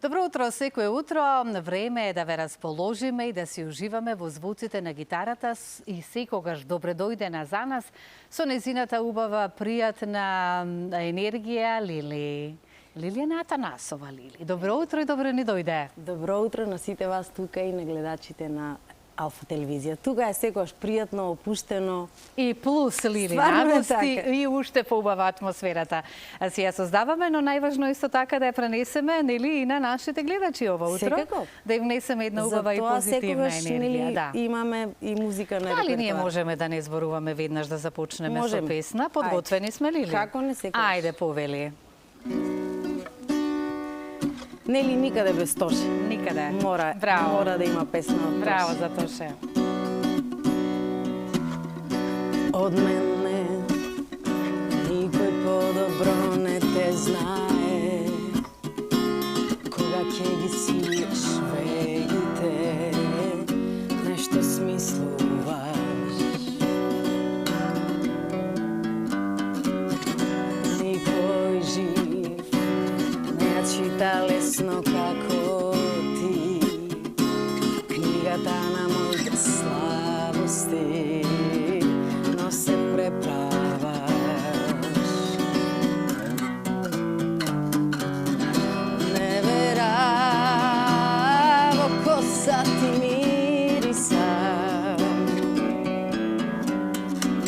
Добро утро, секое утро. Време е да ве расположиме и да си уживаме во звуците на гитарата и секогаш добре дојдена за нас со незината убава, пријатна енергија Лилијана Атанасова. Лили, добро утро и добро ни дојде. Добро утро на сите вас тука и на гледачите на Алфа телевизија. Тука е секогаш пријатно, опуштено. И плюс, Лили, радости и уште поубава атмосферата. Си ја создаваме, но најважно исто така да ја пренесеме, нели, и на нашите гледачи ова утро. Секако. Да им внесеме една убава и позитивна енергија. Да. Имаме и музика на репертоар. Дали ние можеме да не зборуваме веднаш да започнеме со песна? Подготвени сме, Лили? Како не секогаш. Ајде, повели. Нели никаде без Тоше. Никаде. Мора да има песна од Тоше. Браво за Тоше. Од мене никој подобро не те знае, кога ќе ги свиеш вегите, нешто смислуваш. Никој жив не ја чита лесно како ти, книгата на моите слабости, но се преправаш. Не вера во коса ти мириса,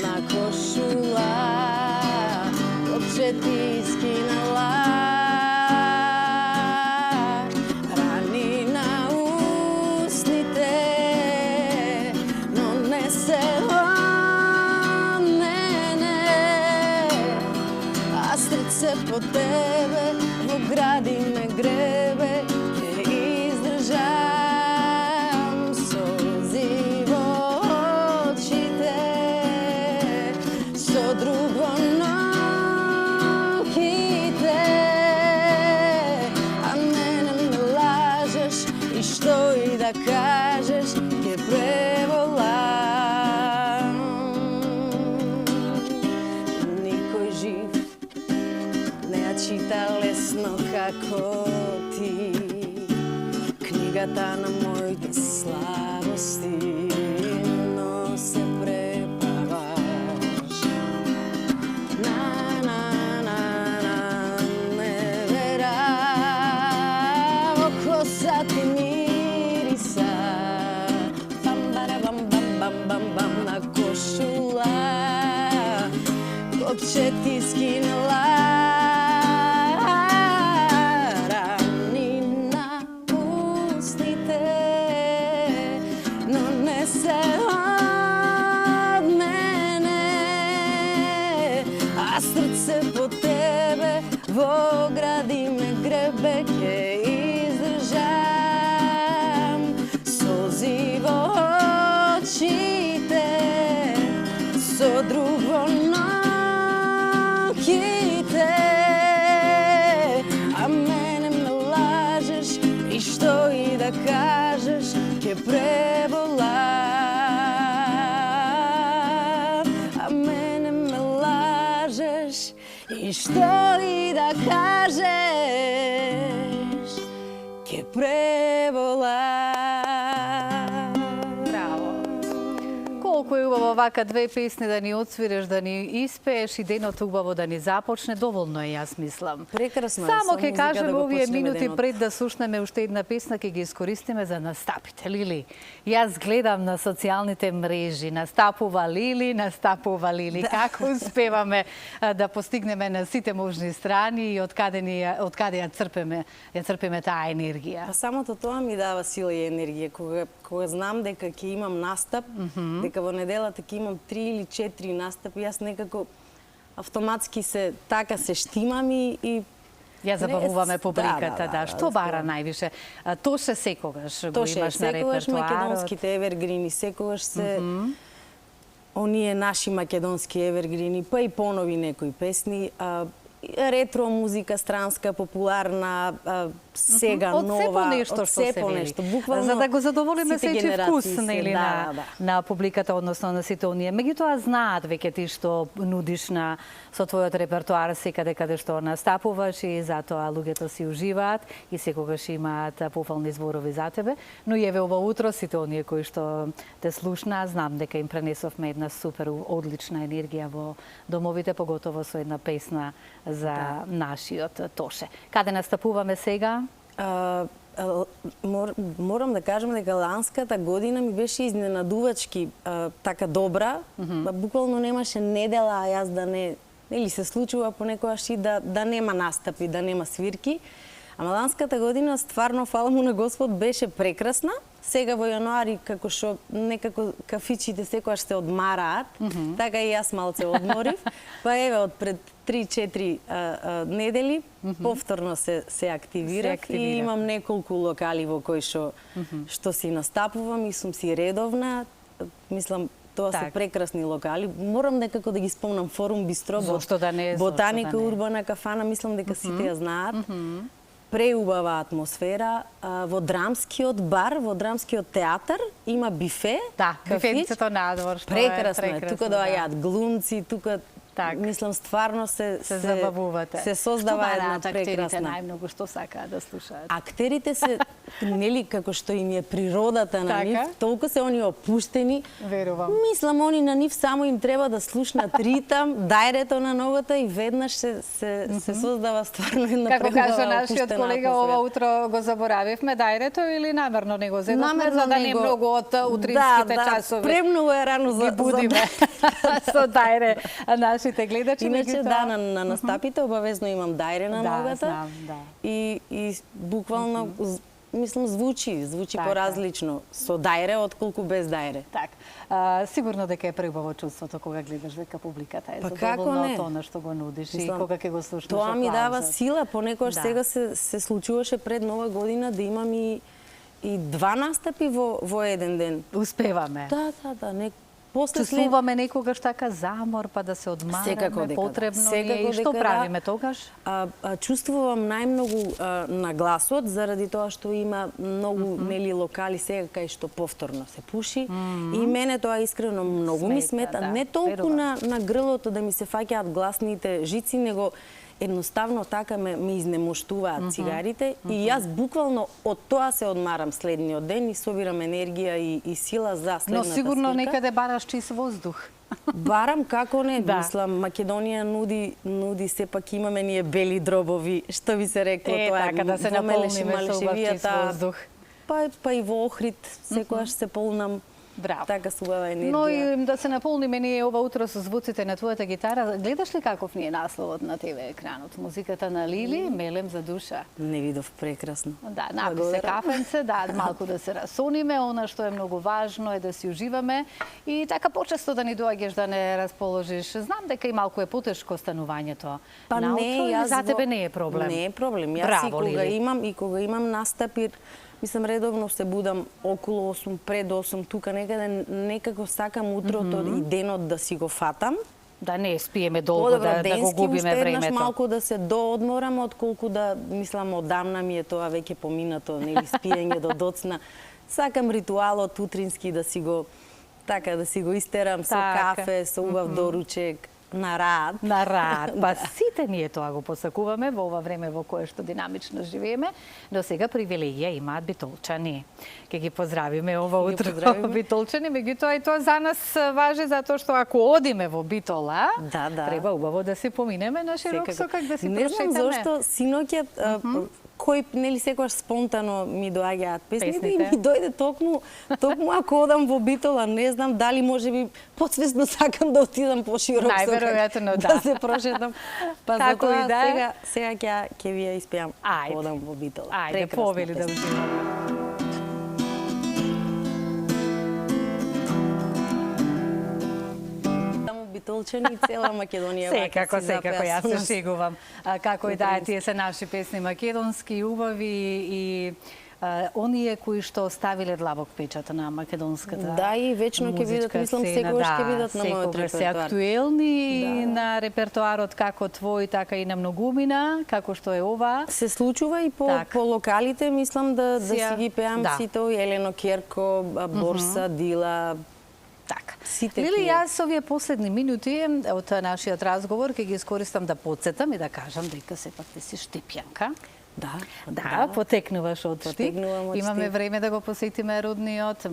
на кошула копче ти скинала, рани на устните, но не се срце по тебе во гради ме гребе, ќе издржам солзи во очите, со друг во ноќите, а мене ме лажеш и што и да кажеш ќе преволам. Никој жив не ја чита лесно како ти, книгата на моите слабости, но се преправаш. Не вера во коса ти мириса, бам-бара-бам-бам-бам-бам на кошула, копче ти скинала, срце по тебе во гради ме гребе, ќе издржам солзи во очите, со друг во ноќите, а мене ме лажеш и што и да кажеш ќе преболам. И што и да кажеш, ќе преболам. Браво. Колку е убаво вака две песни да ни отсвиреш, да ни испееш и денот убаво да ни започне, доволно е, јас мислам. Прекрасно е. Само ќе кажем овие минути пред да слушнеме уште една песна, ќе ги искористиме за настапите. Лили, јас гледам на социјалните мрежи, настапува Лили. Како успеваме да постигнеме на сите можни страни и од каде ја црпиме таа енергија? Па самото тоа ми дава сила и енергија. Кога знам дека ќе имам настап, дека во неделата ќе имам 3 или 4 настапи, јас некако автоматски се штимам и ја забавуваме публиката, да. Што бара највише? Тоше секогаш го имаш на репертоарот. Секогаш македонските евергрини, секогаш се оние наши македонски евергрини, па и понови некои песни, ретро музика, странска, популарна, сега од нова, се по нешто што се вели. буквално За да го задоволиме сечи вкус, нели, да. на публиката, односно на сите оние. Меѓутоа знаат веќе ти што нудиш со твојот репертоар секаде каде што настапуваш и затоа луѓето си уживаат и секогаш имаат пофални зборови за тебе. Но и еве ова утро сите оние кои што те слушнаа, знам дека им пренесовме една супер одлична енергија во домовите, поготово со една песна за нашиот Тоше. Каде настапуваме сега? Морам да кажам дека ланската година ми беше изненадувачки така добра. Буквално немаше недела, а јас да не... Или се случува понекогаш и да нема настапи, да нема свирки. Ама ланската година стварно, фала му на Господ, беше прекрасна. Сега во јануари, како што некако кафичите секогаш се одмараат, така и јас малце одморив. Па еве, од пред 3-4 недели, повторно се активирав и имам неколку локали во кои што си настапувам и сум си редовна. Мислам, тоа се прекрасни локали. Морам некако да ги спомнам Форум Бистро, Ботаника, Урбана кафана, мислам дека сите ја знаат. Преубава атмосфера. Во Драмскиот бар, во Драмскиот театар има бифе. Да, бифетицето надвор, што прекрасно е. Тука доаѓаат глумци, тука мислам стварно се забавувате. Се создава една прекрасна. Најмногу што сакаат да слушаат. Актерите се нели како што им е природата на нив, толку се они опуштени. Верувам. Мислам они на нив само им треба да слушнат ритам, дајрето на ногата и веднаш се создава стварно една како кажа нашиот колега, ова утро го заборавивме дајрето или намерно не го зедовме за да не многу од утринските часови. Да, премногу е рано за будиме со дајре нашите гледачи. Иначе на настапите обавезно имам дајре на ногата. Знам, и буквално мислам звучи поразлично со дајре отколку без дајре. Сигурно дека е преубаво чувството кога гледаш дека публиката е задоволна од тоа што го нудиш и кога ќе го слушнеш. Тоа ми дава сила, понекогаш сега се случуваше пред Нова година да имам и 2 настапи во еден ден. Успеваме. Да. Чувствуваме некогаш така замор, па да се одмараме, потребно е. И што правиме тогаш? Чувствувам најмногу на гласот, заради тоа што има многу нели локали сега кај што повторно се пуши. И мене тоа искрено многу ми смета. Не толку на грлото да ми се фаќаат гласните жици, него едноставно така ме изнемоштуваат цигарите и јас буквално од тоа се одмарам следниот ден и собирам енергија и сила за следната свирка. Но сигурно некаде бараш чист воздух. Барам, како не, мислам, Македонија нуди сепак имаме ние бели дробови, што би се рекло тоа така да се наполниме со чист воздух. Па и во Охрид секогаш се полнам. Браво. Така субава енергија. Но и да се наполниме ние ова утро со звуците на твојата гитара. Гледаш ли каков ни е насловот на ТВ екранот? Музиката на Лили, Мелем за душа. Не видов, прекрасно. Да, написе кафенце, малку да се расониме, она што е многу важно е да си уживаме и така почесто да ни доаѓаш да не расположиш. Знам дека и малку е потешко станувањето. Па не, за тебе не е проблем. Не е проблем. Јас и кога имам настапи, мислам, редовно се будам околу 8, пред 8, тука некаде некако сакам утрото и денот да си го фатам. Да не спиеме долго, да го губиме времето. Малку да се доодморам, отколку да, мислам, одамна ми е тоа веќе поминато, нели, спиење до доцна. Сакам ритуалот утрински да си го истерам со кафе, со убав доручек. На рад. Па сите ние тоа го посакуваме во ова време во кое што динамично живееме. До сега привилегија имаат битолчани. Ке ги поздравиме ова утро битолчани, меѓутоа и тоа за нас важи затоа што ако одиме во Битола, треба убаво да се поминеме на широк сокак да се прошетаме. Не знам зошто синоќа кој нели секогаш спонтано ми доаѓаат песните и ми дојде токму ако одам во Битола, не знам дали можеби подсвесно сакам да отидам поширок најверојатно да се прошетам. Па затоа сега ќе ви ја испеам. Одам во Битола. Ајде, повели да уживаме. Битолчани и цела Македонија. Секако, јас се шегувам. Како и да, тие се наши песни македонски, убави и оние кои што оставиле длабок печат на македонската Да, и вечно ќе бидат, мислам, секогаш ќе бидат на мојот репертоар. Се актуелни на репертоарот како твој, така и на многумина, како што е ова. Се случува и по локалите, мислам да си ги пеам сите, Елено Керко, Борса, Дила. Така. Лили, јас овие последни минути од нашиот разговор ќе ги искористам да подсетам и да кажам дека сепак ти си штипјанка. Да, потекнуваш од Штип. Имаме време да го посетиме родниот.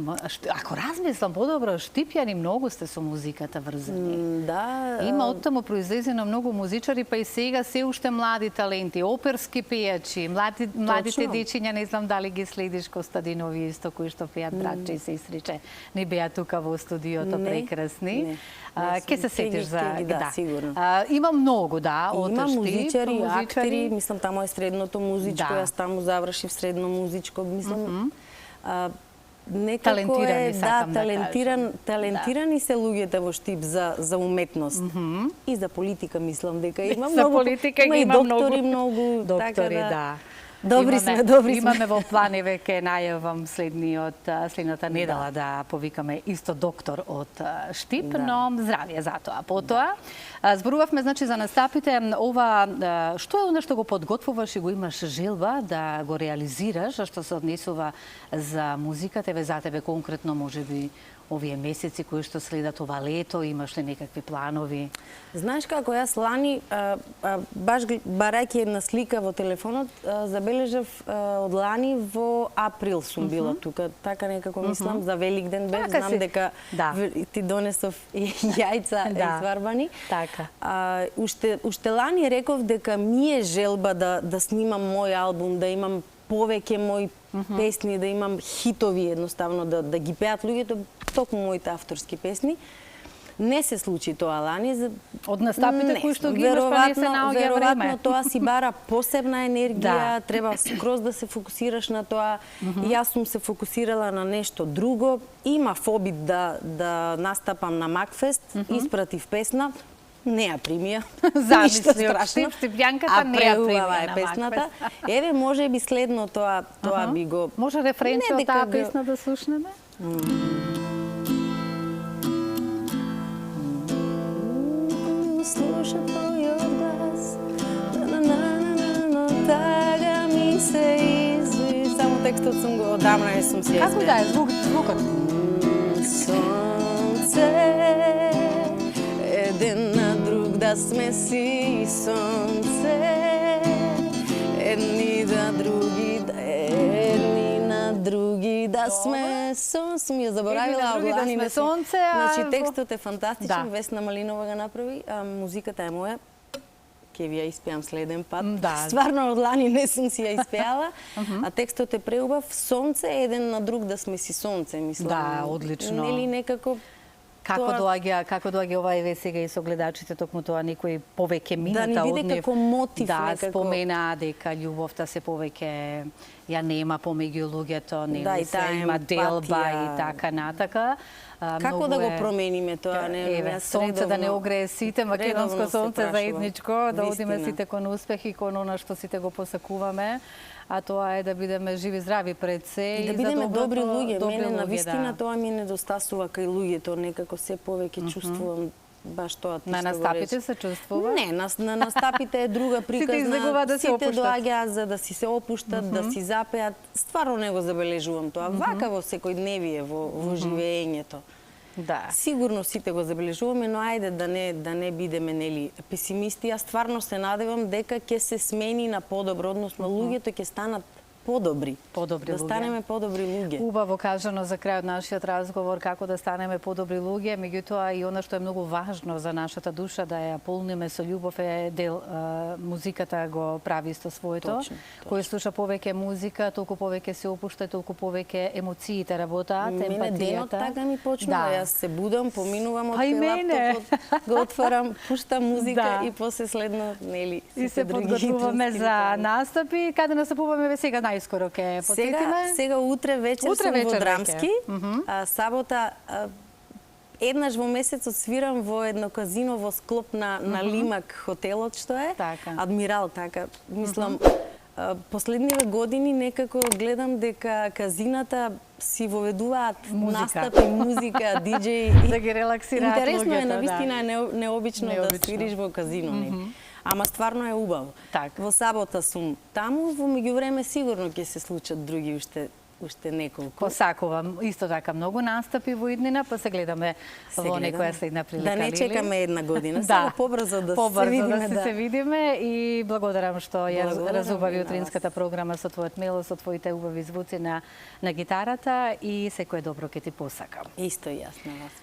Ако размислам подобро, штипјани многу сте со музиката врзани. Да. Има оттаму произлезено многу музичари, па и сега се уште млади таленти, оперски пејачи, младите дечиња, не знам дали ги следиш, Костадинови исто, кои што пеат братче и сестриче. Не беа тука во студиото прекрасни. Ке се сетиш за... Да, сигурно. Има многу, да, од Има музичари, актери, мислам, тамо е средното музичко, јас таму завршив средно музичко, мислам, некако е, талентирани се луѓето во Штип за уметност. И за политика, мислам, дека има многу. За политика има многу. Доктори, да. Добри сме. Имаме во плани веќе најавам следната недела да повикаме исто доктор од Штип, но здравје за тоа. Потоа, зборувавме значи за настапите, ова што е она што го подготвуваш и го имаш желба да го реализираш, а што се однесува за музиката, еве за тебе конкретно можеби овие месеци кои што следат ова лето, имаш ли некакви планови? Знаеш како, јас лани, баш барајќи една слика во телефонот, забележав од лани во април сум била тука, така некако мислам, за Великден бев, знам дека ти донесов и јајца изварбани. Така. Уште лани реков дека ми е желба да снимам мој албум, да имам повеќе мои песни, да имам хитови едноставно, да ги пеат луѓето, токму моите авторски песни. Не се случи тоа лани. Од настапите кои што ги имаш, па не се наоѓа време. Веројатно тоа си бара посебна енергија, треба скроз да се фокусираш на тоа. Јас сум се фокусирала на нешто друго. Имав обид да настапам на Макфест, испратив песна, не ја примија. Замисли од Штипјанката, не ја примија на песната. Еве, може би следно тоа би го... Може рефренче од таа песна да слушнеме? Слуша твојот глас, тага ми се изви. Само текстот сум го одамна не сум се Како да е звукот? Сонце, еден на друг да сме си сонце, едни на други да сме сонце. Сум ја заборавила, оглани не сонце. Значи текстот е фантастичен, Весна Малинова го направи, музиката е моја. Ке ви ја испеам следен пат. Стварно од лани не сум си ја испеала, а текстот е преубав. Сонце, еден на друг да сме си сонце, мислам. Да, одлично. Нели некако Како доаѓа ова еве сега и со гледачите, токму тоа некој повеќе минута од нив. Да ни биде како мотив некако. Да, спомена дека љубовта се повеќе ја нема помеѓу луѓето, нели се има делба и така натака. Како да го промениме тоа? Еве, сонце да не огрее сите, македонско сонце заедничко, да одиме сите кон успех и кон она што сите го посакуваме. А тоа е да бидеме живи здрави пред се и да бидеме добри луѓе. Мене навистина тоа ми недостасува кај луѓето, некако се повеќе чувствувам баш тоа ти на настапите се чувствува? Не, на настапите е друга приказна. Сите доаѓаат за да си се опуштат, да си запеат. Стварно не го забележувам тоа. Вака во секојдневие, во живеењето. Да. Сигурно сите го забележуваме, но ајде да не бидеме нели песимисти. Јас стварно се надевам дека ќе се смени на подобро, односно луѓето ќе станат подобри. Да станеме подобри луѓе. Убаво кажано за крајот нашиот разговор како да станеме подобри луѓе, меѓутоа и она што е многу важно за нашата душа да ја полниме со љубов е дел музиката го прави исто своето. Кој слуша повеќе музика, толку повеќе се опушта, толку повеќе емоциите работаат, емпатијата. Мене денот така ми почнува, јас се будам, поминувам од лаптопот, го отварам, пуштам музика и после следно нели и се подготвуваме за настапи. Каде настапуваме ве сега најскоро ке потсетиме? Сега утре вечер сум во Драмски, сабота еднаш во месецот свирам во едно казино во склоп на Лимак хотелот што е, Адмирал, така, мислам, последниве години некако гледам дека казината си воведуваат настапи, музика, диџеи. Да ги релаксираат луѓето. Интересно е, навистина е необично да свириш во казино. Ама стварно е убаво. Во сабота сум таму, во меѓувреме сигурно ќе се случат други уште неколку. Посакувам исто така многу настапи во иднина, па се гледаме во некоја следна прилика. Да не чекаме една година, да, побрзо да се видиме. Да се видиме и благодарам што ја разубави утринската програма со твојот мело, со твоите убави звуци на гитарата и секое добро ќе ти посакам. Исто и јас на вас.